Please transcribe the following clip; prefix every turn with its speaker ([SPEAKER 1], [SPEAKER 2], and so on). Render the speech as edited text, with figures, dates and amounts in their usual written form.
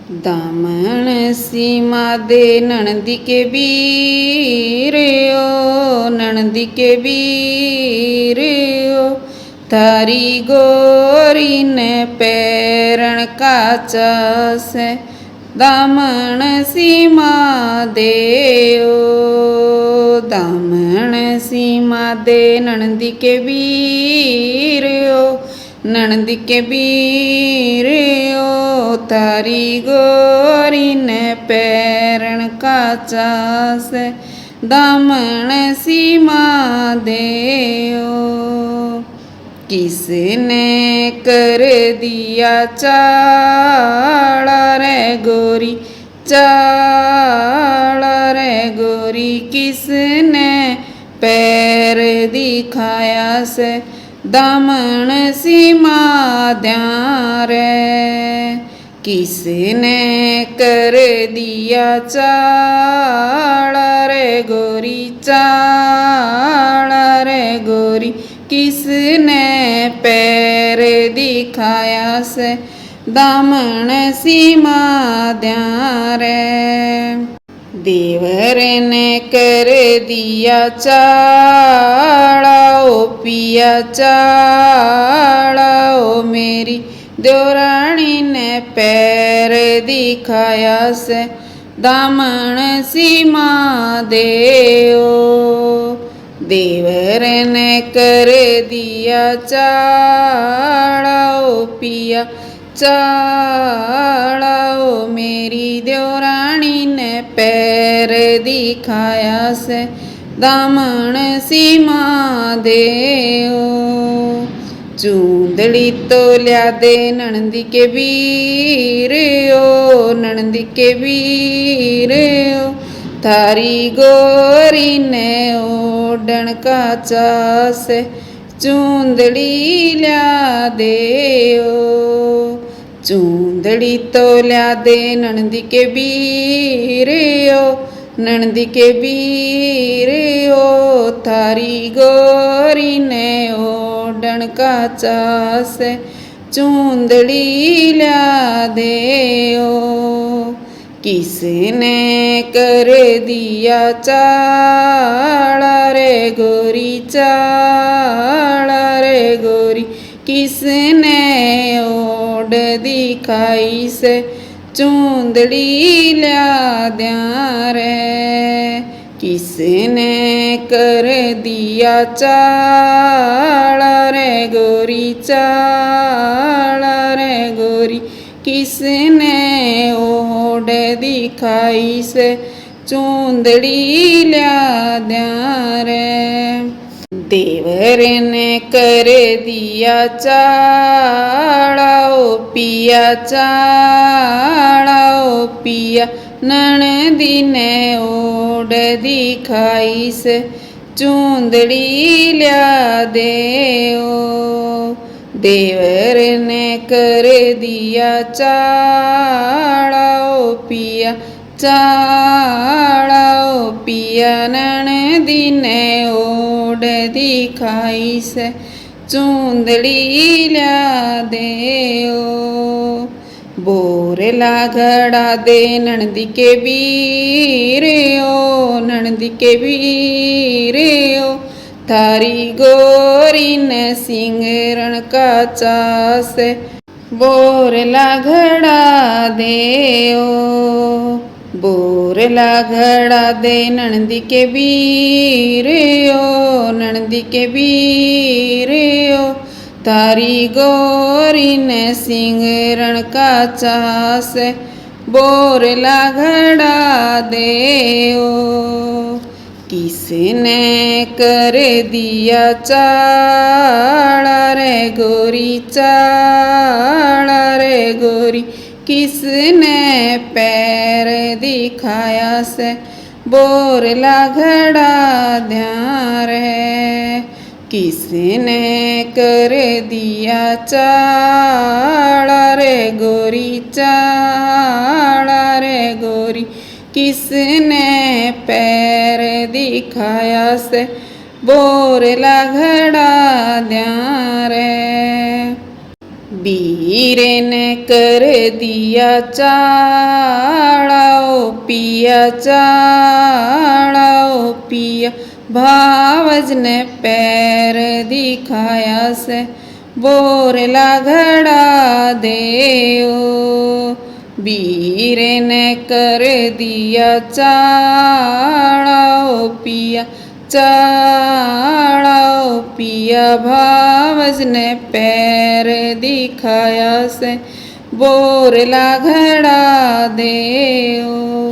[SPEAKER 1] दामन सीमा दे ननदी के वीर ओ ननदी के वीर ओ थारी गोरी ने पैरण काचा से दामन सीमा दे ओ दामन सीमा दे ननदी के वीर ओ ननदी के वीर ओ थारी गोरी ने पैरण काचा से दामन सीमा दे ओ किसने कर दिया चाड़ा रे गोरी चाड़ा रे गोरी किसने पैर दिखाया से दामन सीमा द्या रे किसने कर दिया चाड़ा रे गोरी चाड़ा रे गोरी किसने पैर दिखाया से दामन सीमा द्या रे देवर ने कर दिया चाड़ा ओ पिया चाड़ा ओ मेरी देवरानी ने पैर दिखाया से दामन सीमा दे ओ देवर ने कर दिया चाड़ा ओ पिया चाड़ा ओ मेरी देवरानी ने पैर दिखाया से दामन सीमा दे ओ चूंदड़ी तो लिया दे ननदी के वीर ओ ननदी के वीर ओ थारी गोरी ने ओढ़न काचा से चूंदड़ी लिया दे ओ चूंदड़ी तो लिया दे ननदी के वीर ओ ननदी के वीर ओ थारी गोरी ने ओढ़न काचा से चूंदड़ी लिया दे ओ किसने कर दिया चाड़ा रे गोरी चाड़ा रे गोरी किसने ओढ़ दिखाई से चूंदड़ी लिया द्या रे किसने कर दिया चाड़ा रे गोरी चाड़ा रे गोरी किसने ओढ़ दिखाई से चूंदड़ी लिया द्या रे देवर ने कर दिया चाड़ा ओ पिया चाड़ा ओ पिया ननदी ने ओढ़ दिखाई से चूंदड़ी लिया दे ओ देवर ने कर दिया चाड़ा ओ पिया चाड़ा ओ पिया ननदी ने ओढ़ दिखाई से चूंदड़ी लिया दे ओ बोर लागड़ा दे ननदी के वीर ओ ननदी के वीर ओ थारी गोरी ने सिंगरण काचा से बोर लागड़ा दे ओ बोर लागड़ा दे ननदी के वीर ओ ननदी के वीर ओ थारी गोरी ने सिंगरण काचा से बोर लागड़ा दे ओ किसने कर दिया चाड़ा रे गोरी चाड़ा रे गोरी किसने पैर दिखाया से बोर लागड़ा द्या रे किसने कर दिया चाड़ा रे गोरी चाड़ा रे गोरी किसने पैर दिखाया से बोर लागड़ा द्या रे बीरे ने कर दिया चाड़ाओ पिया भावज ने पैर दिखाया से बोरला घड़ा देओ। बीरे ने कर दिया चाड़ाओ पिया भावज ने पैर दिखाया से बोरला घड़ा देओ।